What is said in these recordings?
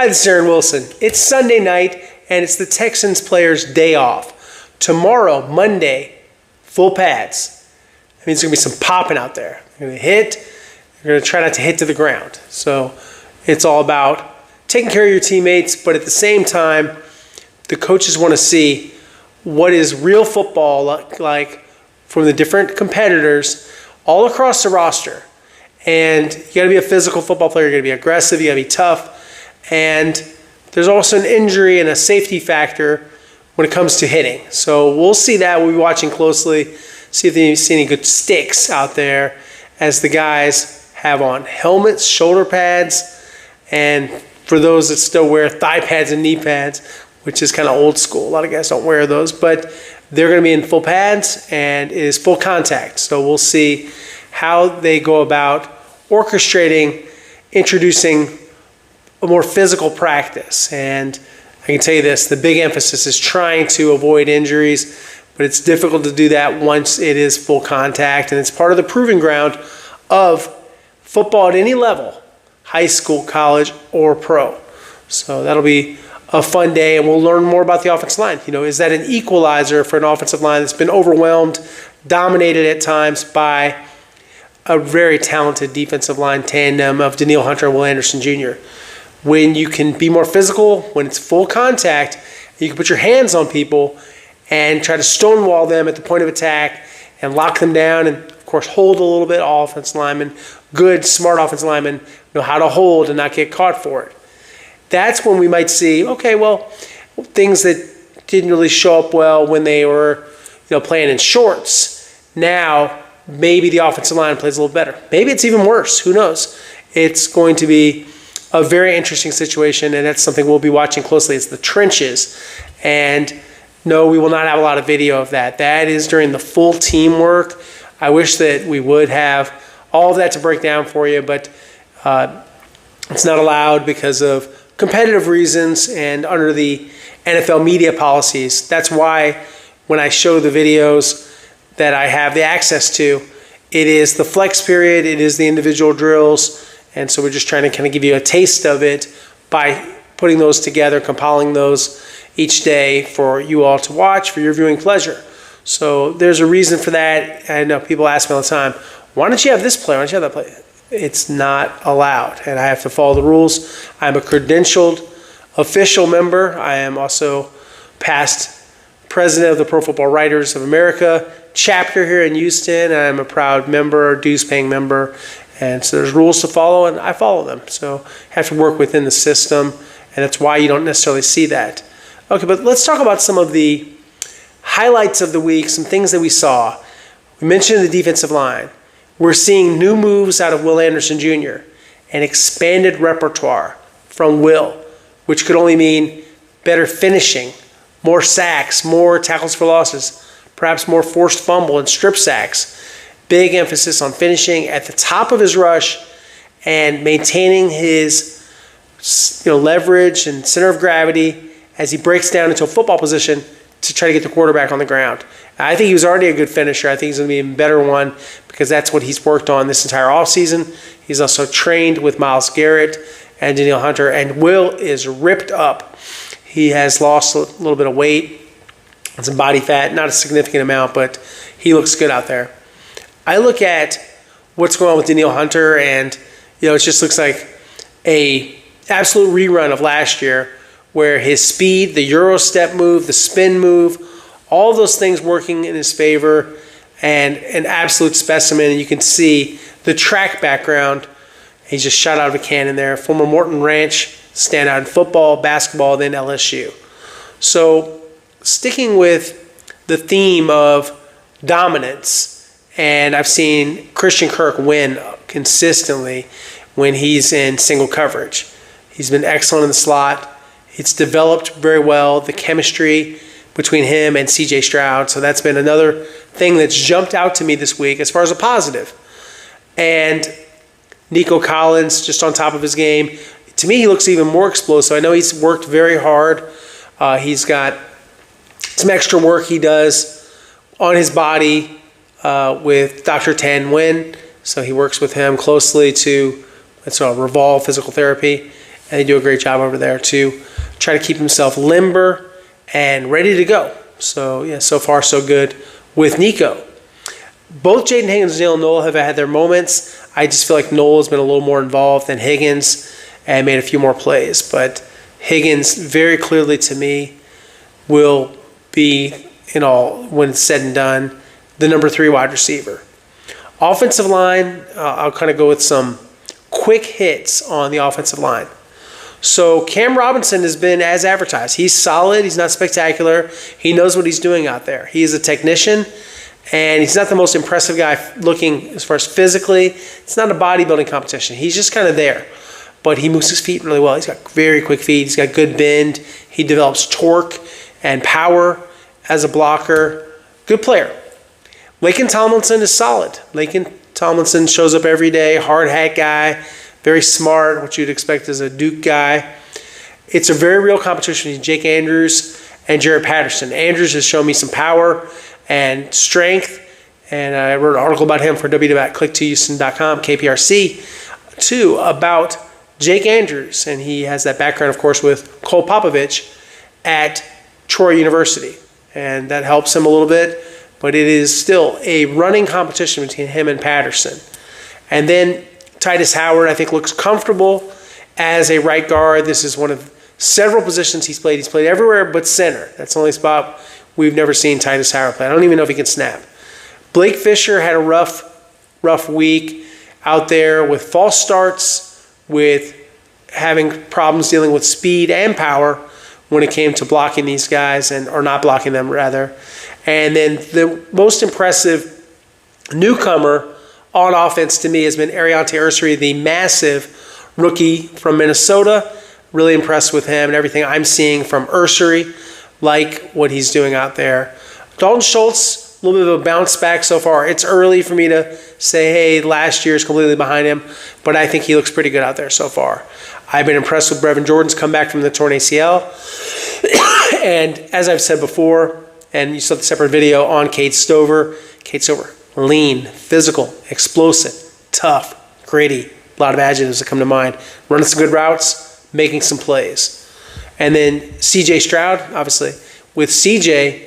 Hi, this is Aaron Wilson. It's Sunday night, and it's the Texans players' day off. Tomorrow, Monday, full pads. That means there's going to be some popping out there. You're going to hit. You're going to try not to hit to the ground. So it's all about taking care of your teammates, but at the same time, the coaches want to see what is real football like from the different competitors all across the roster. And you got to be a physical football player. You got to be aggressive. You got to be tough. And there's also an injury and a safety factor when it comes to hitting. So we'll see that. We'll be watching closely, see if they see any good sticks out there as the guys have on helmets, shoulder pads, and for those that still wear thigh pads and knee pads, which is kind of old school. A lot of guys don't wear those, but they're going to be in full pads and it is full contact. So we'll see how they go about orchestrating, introducing a more physical practice. And I can tell you this, the big emphasis is trying to avoid injuries, but it's difficult to do that once it is full contact. And it's part of the proving ground of football at any level, high school, college, or pro. So that'll be a fun day, and we'll learn more about the offensive line. You know, is that an equalizer for an offensive line that's been overwhelmed, dominated at times by a very talented defensive line tandem of Danielle Hunter and Will Anderson Jr.? When you can be more physical, when it's full contact, you can put your hands on people and try to stonewall them at the point of attack and lock them down and, of course, hold a little bit. All offensive linemen, good, smart offensive linemen know how to hold and not get caught for it. That's when we might see, okay, well, things that didn't really show up well when they were, playing in shorts. Now, maybe the offensive line plays a little better. Maybe it's even worse. Who knows? It's going to be a very interesting situation, and that's something we'll be watching closely. It's the trenches. And no, we will not have a lot of video of that. That is during the full teamwork. I wish that we would have all of that to break down for you, but it's not allowed because of competitive reasons and under the NFL media policies. That's why when I show the videos that I have the access to, it is the flex period, it is the individual drills, and so we're just trying to kind of give you a taste of it by putting those together, compiling those each day for you all to watch for your viewing pleasure. So there's a reason for that. I know people ask me all the time, why don't you have this player? Why don't you have that player? It's not allowed, and I have to follow the rules. I'm a credentialed official member. I am also past president of the Pro Football Writers of America chapter here in Houston. I'm a proud member, dues-paying member, and so there's rules to follow, and I follow them. So you have to work within the system, and that's why you don't necessarily see that. Okay, but let's talk about some of the highlights of the week, some things that we saw. We mentioned the defensive line. We're seeing new moves out of Will Anderson Jr., an expanded repertoire from Will, which could only mean better finishing, more sacks, more tackles for losses, perhaps more forced fumble and strip sacks. Big emphasis on finishing at the top of his rush and maintaining his leverage and center of gravity as he breaks down into a football position to try to get the quarterback on the ground. I think he was already a good finisher. I think he's going to be a better one because that's what he's worked on this entire offseason. He's also trained with Myles Garrett and Danielle Hunter, and Will is ripped up. He has lost a little bit of weight and some body fat, not a significant amount, but he looks good out there. I look at what's going on with Danielle Hunter, and it just looks like a absolute rerun of last year where his speed, the Euro step move, the spin move, all those things working in his favor, and an absolute specimen. And you can see the track background. He's just shot out of a cannon there. Former Morton Ranch standout in football, basketball, then LSU. So sticking with the theme of dominance, and I've seen Christian Kirk win consistently when he's in single coverage. He's been excellent in the slot. It's developed very well, the chemistry between him and C.J. Stroud. So that's been another thing that's jumped out to me this week as far as a positive. And Nico Collins, just on top of his game. To me, he looks even more explosive. I know he's worked very hard. He's got some extra work he does on his body with Dr. Tan Nguyen. So he works with him closely to Revolve Physical Therapy. and they do a great job over there to try to keep himself limber and ready to go. So, yeah, so far so good with Nico. Both Jaden Higgins and Jalen Noel have had their moments. I just feel like Noel has been a little more involved than Higgins and made a few more plays. But Higgins, very clearly to me, will be, when it's said and done, the number 3 wide receiver. Offensive line, I'll kind of go with some quick hits on the offensive line. So Cam Robinson has been as advertised. He's solid. He's not spectacular. He knows what he's doing out there. He is a technician, and he's not the most impressive guy looking as far as physically. It's not a bodybuilding competition. He's just kind of there. But he moves his feet really well. He's got very quick feet. He's got good bend. He develops torque and power as a blocker. Good player. Laken Tomlinson is solid. Laken Tomlinson shows up every day, hard hat guy, very smart, what you'd expect as a Duke guy. It's a very real competition between Jake Andrews and Jaret Patterson. Andrews has shown me some power and strength, and I wrote an article about him for www.click2houston.com, KPRC, too, about Jake Andrews, and he has that background, of course, with Cole Popovich at Troy University, and that helps him a little bit. But it is still a running competition between him and Patterson. And then Titus Howard, I think, looks comfortable as a right guard. This is one of several positions he's played. He's played everywhere but center. That's the only spot we've never seen Titus Howard play. I don't even know if he can snap. Blake Fisher had a rough week out there with false starts, with having problems dealing with speed and power when it came to blocking these guys, or not blocking them, rather. And then the most impressive newcomer on offense to me has been Ariante Ursery, the massive rookie from Minnesota. Really impressed with him and everything I'm seeing from Ursery, like what he's doing out there. Dalton Schultz, a little bit of a bounce back so far. It's early for me to say, hey, last year is completely behind him, but I think he looks pretty good out there so far. I've been impressed with Brevin Jordan's comeback from the torn ACL. And as I've said before, and you saw the separate video on Cade Stover. Cade Stover, lean, physical, explosive, tough, gritty. A lot of adjectives that come to mind. Running some good routes, making some plays. And then CJ Stroud, obviously. With CJ,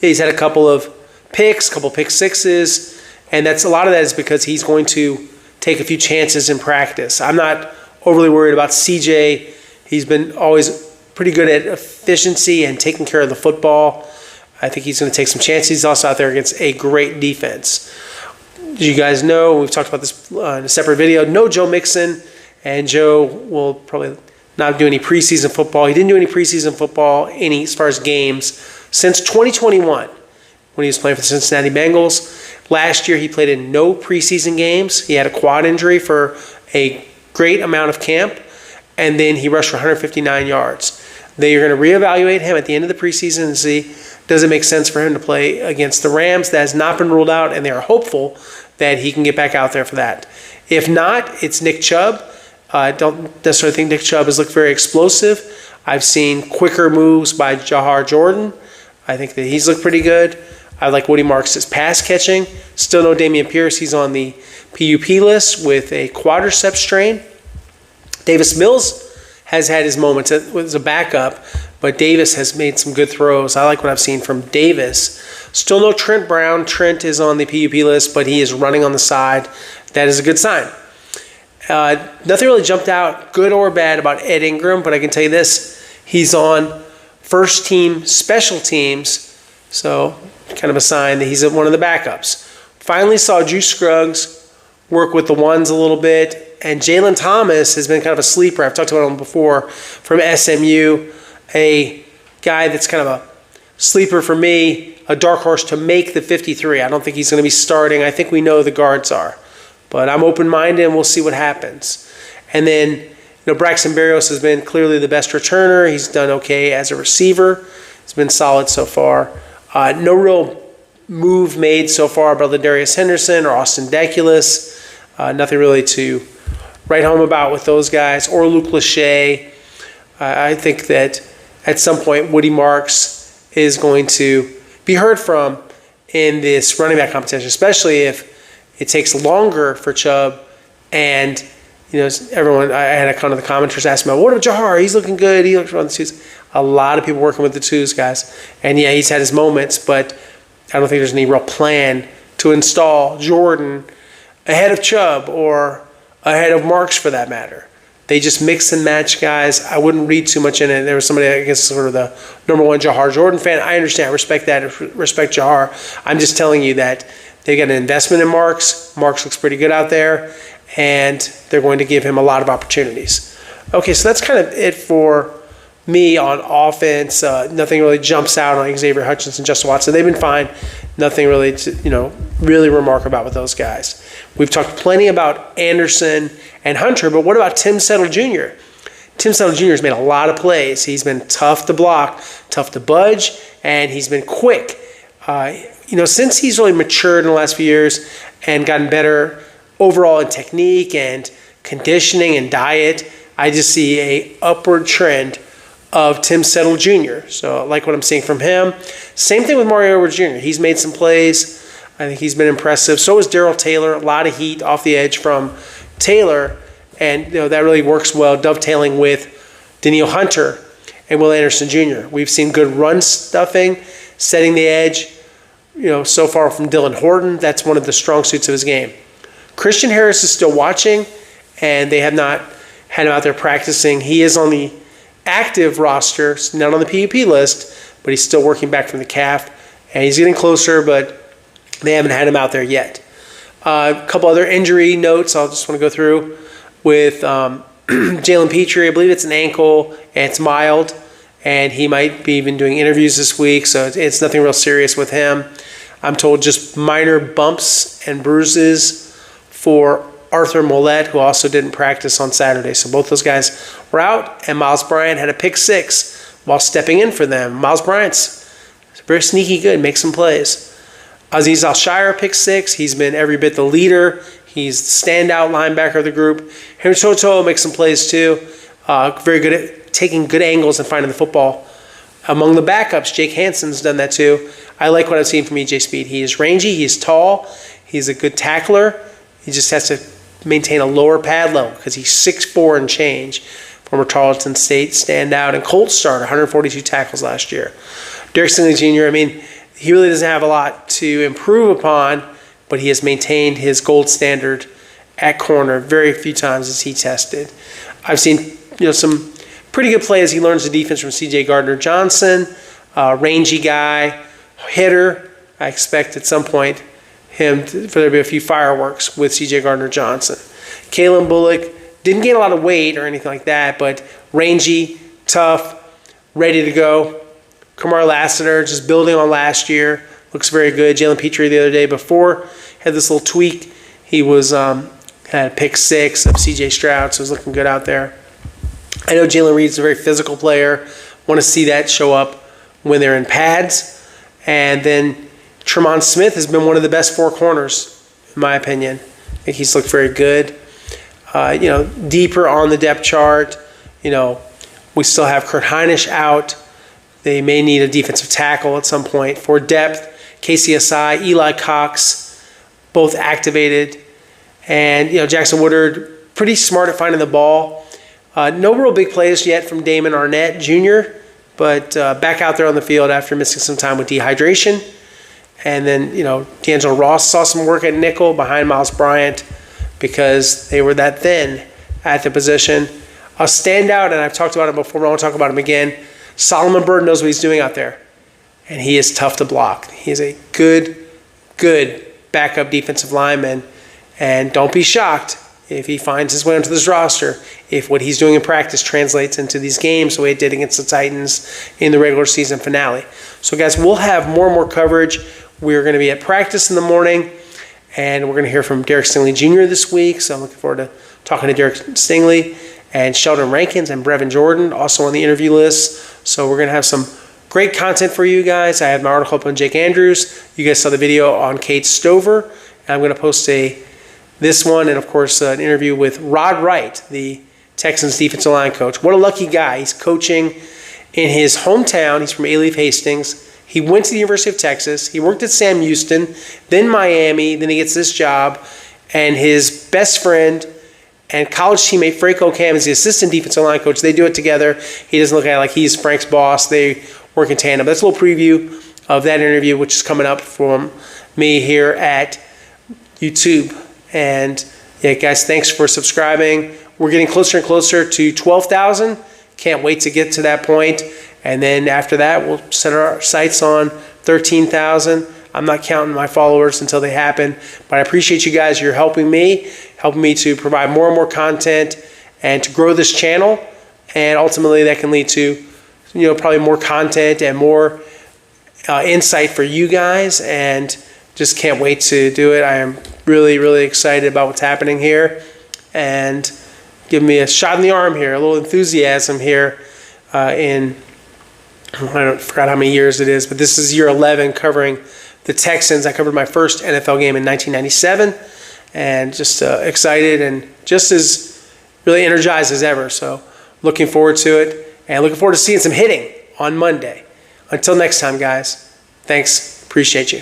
he's had a couple of picks, couple pick sixes, and a lot of that is because he's going to take a few chances in practice. I'm not overly worried about CJ. He's been always pretty good at efficiency and taking care of the football. I think he's going to take some chances. He's also out there against a great defense. As you guys know, we've talked about this in a separate video, no Joe Mixon, and Joe will probably not do any preseason football. He didn't do any preseason football as far as games since 2021 when he was playing for the Cincinnati Bengals. Last year, he played in no preseason games. He had a quad injury for a great amount of camp, and then he rushed for 159 yards. They are going to reevaluate him at the end of the preseason and see, does it make sense for him to play against the Rams? That has not been ruled out, and they are hopeful that he can get back out there for that. If not, it's Nick Chubb. I don't necessarily think Nick Chubb has looked very explosive. I've seen quicker moves by Jahar Jordan. I think that he's looked pretty good. I like Woody Marks' pass catching. Still no Dameon Pierce. He's on the PUP list with a quadricep strain. Davis Mills has had his moments as a backup, but Davis has made some good throws. I like what I've seen from Davis. Still no Trent Brown. Trent is on the PUP list, but he is running on the side. That is a good sign. Nothing really jumped out, good or bad, about Ed Ingram, but I can tell you this. He's on first team special teams, so kind of a sign that he's one of the backups. Finally saw Drew Scruggs work with the ones a little bit, and Jalen Thomas has been kind of a sleeper. I've talked about him before, from SMU, a guy that's kind of a sleeper for me, a dark horse to make the 53. I don't think he's going to be starting. I think we know the guards are. But I'm open-minded, and we'll see what happens. And then, Braxton Berrios has been clearly the best returner. He's done okay as a receiver. He's been solid so far. No real move made so far by Ladarius Henderson or Austin Deculus. Nothing really to write home about with those guys, or Luke Lachey. I think that at some point Woody Marks is going to be heard from in this running back competition, especially if it takes longer for Chubb and everyone, I had a kind of the commenters ask me, what about Jahar? He's looking good. He looks on the twos. A lot of people working with the twos, guys. And yeah, he's had his moments, but I don't think there's any real plan to install Jordan ahead of Chubb or ahead of Marks for that matter. They just mix and match guys. I wouldn't read too much in it. There was somebody, I guess, sort of the number one Jahar Jordan fan. I understand. I respect that. I respect Jahar. I'm just telling you that they got an investment in Marks. Marks looks pretty good out there, and they're going to give him a lot of opportunities. Okay, so that's kind of it for me on offense. Nothing really jumps out on Xavier Hutchinson, Justin Watson. They've been fine. Nothing really to, really remarkable about with those guys. We've talked plenty about Anderson and Hunter, but what about Tim Settle Jr.? Tim Settle Jr. has made a lot of plays. He's been tough to block, tough to budge, and he's been quick. Since he's really matured in the last few years and gotten better overall in technique and conditioning and diet, I just see a upward trend of Tim Settle Jr. So I like what I'm seeing from him. Same thing with Mario Edwards Jr. He's made some plays. I think he's been impressive. So is Darrell Taylor. A lot of heat off the edge from Taylor. And that really works well, dovetailing with Danielle Hunter and Will Anderson Jr. We've seen good run stuffing, setting the edge, so far from Dylan Horton. That's one of the strong suits of his game. Christian Harris is still watching, and they have not had him out there practicing. He is on the active roster, not on the PUP list, but he's still working back from the calf, and he's getting closer, but they haven't had him out there yet. A couple other injury notes I'll just want to go through with Jalen Petrie. I believe it's an ankle, and it's mild, and he might be even doing interviews this week, so it's nothing real serious with him. I'm told just minor bumps and bruises for Arthur Mollett, who also didn't practice on Saturday. So both those guys were out, and Miles Bryant had a pick six while stepping in for them. Miles Bryant's very sneaky good, makes some plays. Azeez Al-Shire pick six. He's been every bit the leader. He's the standout linebacker of the group. Henry Toto makes some plays too. Very good at taking good angles and finding the football. Among the backups, Jake Hansen's done that too. I like what I've seen from EJ Speed. He is rangy. He's tall. He's a good tackler. He just has to maintain a lower pad level because he's 6'4" and change. Former Tarleton State standout and Colts starter, 142 tackles last year. Derek Stingley Jr., he really doesn't have a lot to improve upon, but he has maintained his gold standard at corner very few times as he tested. I've seen some pretty good plays. He learns the defense from C.J. Gardner-Johnson, rangy guy, hitter. I expect at some point for there to be a few fireworks with C.J. Gardner-Johnson. Kalen Bullock didn't gain a lot of weight or anything like that, but rangy, tough, ready to go. Kamar Lassiter just building on last year. Looks very good. Jalen Petrie the other day before had this little tweak. He was had a pick six of C.J. Stroud, so he was looking good out there. I know Jalen Reed's a very physical player. Want to see that show up when they're in pads. And then Tremont Smith has been one of the best four corners, in my opinion. I think he's looked very good. Deeper on the depth chart. We still have Kurt Heinisch out. They may need a defensive tackle at some point. For depth, Casey Asai, Eli Cox, both activated. And, Jackson Woodard, pretty smart at finding the ball. No real big plays yet from Damon Arnett Jr., but back out there on the field after missing some time with dehydration. And then, D'Angelo Ross saw some work at nickel behind Miles Bryant because they were that thin at the position. A standout, and I've talked about him before, but I want to talk about him again. Solomon Byrd knows what he's doing out there, and he is tough to block. He is a good backup defensive lineman, and don't be shocked if he finds his way onto this roster, if what he's doing in practice translates into these games the way it did against the Titans in the regular season finale. So, guys, we'll have more and more coverage. We're going to be at practice in the morning, and we're going to hear from Derek Stingley Jr. this week, so I'm looking forward to talking to Derek Stingley. And Sheldon Rankins and Brevin Jordan also on the interview list. So we're going to have some great content for you guys. I have my article up on Jake Andrews. You guys saw the video on Kate Stover. And I'm going to post this one and, of course, an interview with Rod Wright, the Texans defensive line coach. What a lucky guy. He's coaching in his hometown. He's from Alief Hastings. He went to the University of Texas. He worked at Sam Houston, then Miami. Then he gets this job. And his best friend and college teammate Frank O'Cam is the assistant defensive line coach. They do it together. He doesn't look at it like he's Frank's boss. They work in tandem. That's a little preview of that interview, which is coming up from me here at YouTube. And yeah, guys, thanks for subscribing. We're getting closer and closer to 12,000. Can't wait to get to that point. And then after that, we'll set our sights on 13,000. I'm not counting my followers until they happen, but I appreciate you guys. You're helping me to provide more and more content and to grow this channel. And ultimately that can lead to, probably more content and more insight for you guys, and just can't wait to do it. I am really, really excited about what's happening here, and give me a shot in the arm here, a little enthusiasm here I forgot how many years it is, but this is year 11 covering the Texans. I covered my first NFL game in 1997, and just excited and just as really energized as ever. So looking forward to it, and looking forward to seeing some hitting on Monday. Until next time, guys, thanks. Appreciate you.